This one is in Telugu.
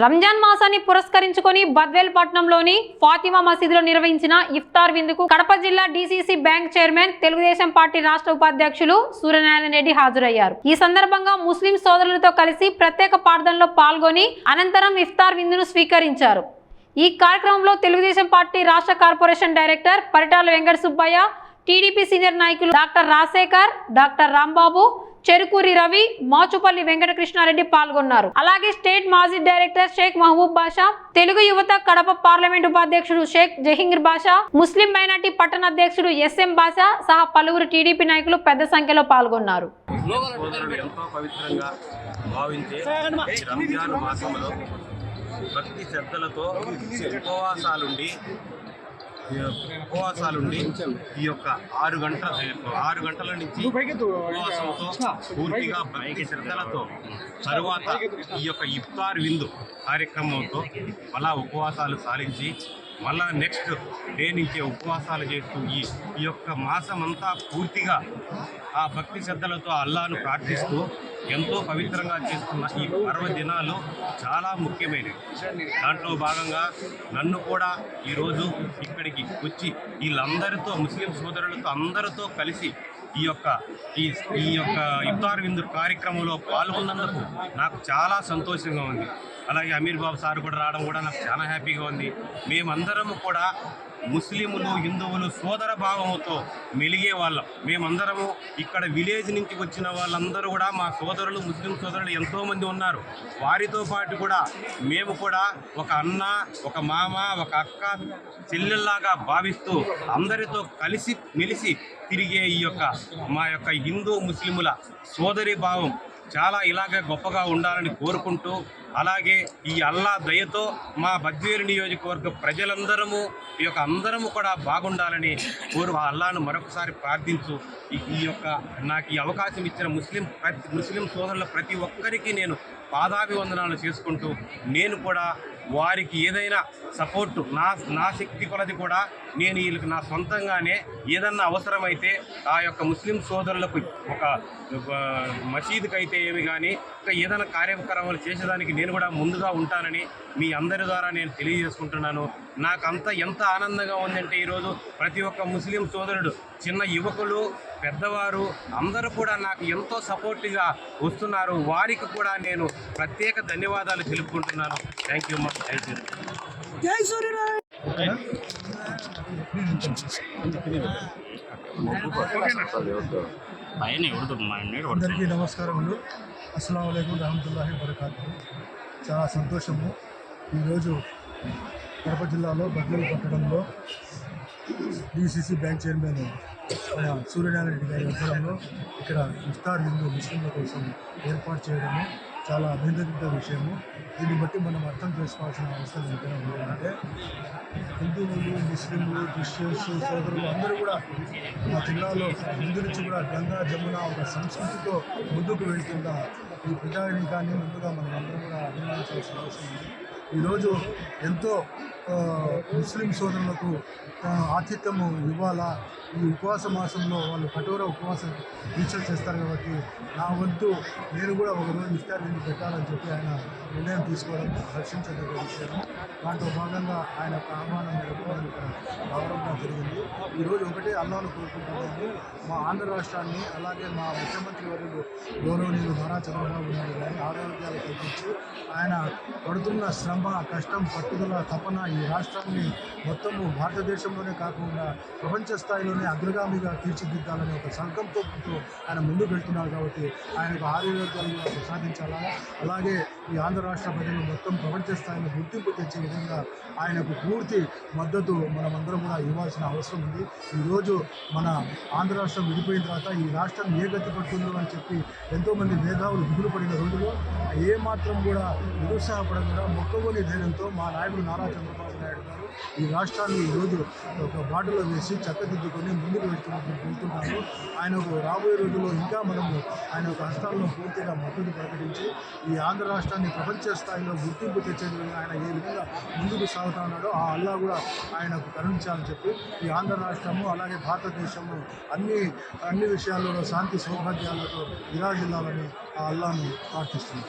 రంజాన్ మాసాన్ని పురస్కరించుకొని బద్వేల్ పట్టణంలోని ఫాతిమా మసీదులో నిర్వహించిన ఇఫ్తార్ విందుకు కడప జిల్లా DCC bank chairman Telugu Desam party రాష్ట్ర ఉపాధ్యక్షులు సూర్యనారాయణ రెడ్డి హాజరయ్యారు. ఈ సందర్భంగా ముస్లిం సోదరులతో కలిసి ప్రత్యేక ప్రార్థనలో పాల్గొని అనంతరం ఇఫ్తార్ విందును స్వీకరించారు. ఈ కార్యక్రమంలో తెలుగుదేశం పార్టీ రాష్ట్ర corporation director Paritala Venkata Subbaiah, TDP senior నాయకులు డాక్టర్ రాజశేఖర్, డాక్టర్ రాంబాబు, చెరుకూరి రవి, మాచుపల్లి వెంకటకృష్ణారెడ్డి పాల్గొన్నారు. అలాగే స్టేట్ మాజీ డైరెక్టర్ షేక్ మహబూబ్ బాషా, తెలుగు యువత కడప పార్లమెంట్ ఉపాధ్యక్షుడు షేక్ జహీంగీర్ బాషా, ముస్లిం మైనార్టీ పట్టణ అధ్యక్షుడు ఎస్ఎం బాషా సహా పలువురు టీడీపీ నాయకులు పెద్ద సంఖ్యలో పాల్గొన్నారు. భక్తి శ్రద్ధలతో ఉపవాసాలుండి ఈ యొక్క 6 గంటల నుంచి ఉపవాసంతో పూర్తిగా భక్తి శ్రద్ధలతో తరువాత ఈ యొక్క ఇఫ్తార్ విందు కార్యక్రమంతో మళ్ళా ఉపవాసాలు సాధించి మళ్ళా నెక్స్ట్ డే నుంచి ఉపవాసాలు చేస్తూ ఈ యొక్క మాసం అంతా పూర్తిగా ఆ భక్తి శ్రద్ధలతో అల్లాను ప్రార్థిస్తూ ఎంతో పవిత్రంగా చేస్తున్న ఈ పర్వదినాలు చాలా ముఖ్యమైనవి. దాంట్లో భాగంగా నన్ను కూడా ఈరోజు ఇక్కడికి వచ్చి వీళ్ళందరితో ముస్లిం సోదరులతో అందరితో కలిసి ఈ యొక్క ఇఫ్తార్ విందు కార్యక్రమంలో పాల్గొన్నందుకు నాకు చాలా సంతోషంగా ఉంది. అలాగే అమీర్ బాబు సార్ కూడా రావడం కూడా నాకు చాలా హ్యాపీగా ఉంది. మేమందరము కూడా ముస్లిములు హిందువులు సోదర భావముతో మెలిగే వాళ్ళం. మేమందరము ఇక్కడ విలేజ్ నుంచి వచ్చిన వాళ్ళందరూ కూడా మా సోదరులు ముస్లిం సోదరులు ఎంతోమంది ఉన్నారు. వారితో పాటు కూడా మేము కూడా ఒక అన్న, ఒక మామ, ఒక అక్క, చెల్లెల్లాగా భావిస్తూ అందరితో కలిసి మెలిసి తిరిగే మా యొక్క హిందూ ముస్లిముల సోదరి భావం చాలా ఇలాగే గొప్పగా ఉండాలని కోరుకుంటూ, అలాగే ఈ అల్లా దయతో మా బద్వేలు నియోజకవర్గ ప్రజలందరము అందరము కూడా బాగుండాలని అల్లాను మరొకసారి ప్రార్థించు. నాకు ఈ అవకాశం ఇచ్చిన ముస్లిం సోదరుల ప్రతి ఒక్కరికి నేను పాదాభివందనాలు చేసుకుంటూ, నేను కూడా వారికి ఏదైనా సపోర్టు నా శక్తి కొలది కూడా నేను వీళ్ళకి నా సొంతంగానే ఏదన్నా అవసరమైతే ఆ యొక్క ముస్లిం సోదరులకు ఒక మసీదుకి అయితే ఏమి కానీ ఏదైనా కార్యక్రమాలు చేసేదానికి నేను కూడా ముందుగా ఉంటానని మీ అందరి ద్వారా నేను తెలియజేసుకుంటున్నాను. నాకు ఎంత ఆనందంగా ఉందంటే ఈరోజు ప్రతి ఒక్క ముస్లిం సోదరుడు, చిన్న యువకులు, పెద్దవారు అందరూ కూడా నాకు ఎంతో సపోర్టివ్గా వస్తున్నారు. వారికి కూడా నేను ప్రత్యేక ధన్యవాదాలు తెలుపుకుంటున్నాను. Thank you. జై సూర్యనారాయణ. అందరికీ నమస్కారములు. అస్సలాము అలైకుం రహమతుల్లాహి వబరకాతుహు. చాలా సంతోషము. ఈరోజు కడప జిల్లాలో బద్వేల్ పట్టణంలో DCC bank chairman Suryanarayana Reddy గారి ఆధ్వర్యంలో ఇక్కడ ఇఫ్తార్ విందు ముస్లింల కోసం ఏర్పాటు చేయడము చాలా అభినందన విషయము. దీన్ని బట్టి మనం అర్థం చేసుకోవాల్సిన అవసరం ఏంటంటే హిందువులు, ముస్లింలు, క్రిస్టియన్స్ సోదరులు అందరూ కూడా మా జిల్లాలో ముందు నుంచి కూడా గంగా జమున ఒక సంస్కృతితో ముందుకు వెళ్తున్న ఈ ప్రజానీకాన్ని ముందుగా మనం అందరూ కూడా అభినందించాల్సిన అవసరం ఉంది. ఈరోజు ఎంతో ముస్లిం సోదరులకు ఆతిథ్యము ఇవ్వాలా. ఈ ఉపవాస మాసంలో వాళ్ళు కఠోర ఉపవాస దీక్షలు చేస్తారు కాబట్టి నా వంతు నేను కూడా ఒకరోజు ఇఫ్తార్ విందు పెట్టాలని చెప్పి ఆయన నిర్ణయం తీసుకోవడం హర్షించదగ్గ విషయము. దాంట్లో భాగంగా ఆయన యొక్క ఆహ్వానం మేరకు నేను ఇక్కడ రావడం జరిగింది. ఈరోజు ఒకటే అల్లాను కోరుకుంటున్నాను, మా ఆంధ్ర రాష్ట్రాన్ని అలాగే మా ముఖ్యమంత్రి వర్యులు గౌరవనీయులు నారా చంద్రబాబు నాయుడు గారిని ఆరోగ్యాలు కల్పించి ఆయన పడుతున్న శ్రమ, కష్టం, పట్టుదల, తపన ఈ రాష్ట్రాన్ని మొత్తము భారతదేశంలోనే కాకుండా ప్రపంచ స్థాయిలోనే అగ్రగామిగా తీర్చిదిద్దాలని ఒక సంకల్పంతో ఆయన ముందుకు వెళ్తున్నారు. కాబట్టి ఆయనకు ఆరోగ్యాలు కూడా ప్రసాదించాలా. అలాగే ఈ ఆంధ్ర రాష్ట్ర ప్రజలు మొత్తం ప్రపంచ స్థాయిలో గుర్తింపు తెచ్చే విధంగా ఆయనకు పూర్తి మద్దతు మనమందరం కూడా ఇవ్వాల్సిన అవసరం ఉంది. ఈరోజు మన ఆంధ్ర రాష్ట్రం విడిపోయిన తర్వాత ఈ రాష్ట్రం ఏ గతి పడుతుందో అని చెప్పి ఎంతోమంది మేధావులు దిగులు పడిన రోజులో ఏమాత్రం కూడా నిరుత్సాహపడకుండా మొక్కబోని ధైర్యంతో మా నాయకుడు నారా చంద్రబాబు నాయుడు గారు ఈ రాష్ట్రాన్ని ఈరోజు ఒక బాటలో వేసి చక్కదిద్దుకొని ముందుకు వెళ్తున్నాము. ఆయనకు రాబోయే రోజుల్లో ఇంకా మనము ఆయన యొక్క హస్తాల్లో పూర్తిగా మద్దతు ప్రకటించి ఈ ఆంధ్ర రాష్ట్రాన్ని ప్రపంచ స్థాయిలో గుర్తింపు తెచ్చే విధంగా ఆయన ఏ విధంగా ముందుకు సాగుతా ఉన్నాడో ఆ అల్లా కూడా ఆయనకు కరుణించాలని చెప్పి ఈ ఆంధ్ర రాష్ట్రము అలాగే భారతదేశము అన్ని విషయాల్లో శాంతి సౌభాగ్యాలతో విరాజిల్లాలని ఆ అల్లాను ప్రార్థిస్తున్నాం.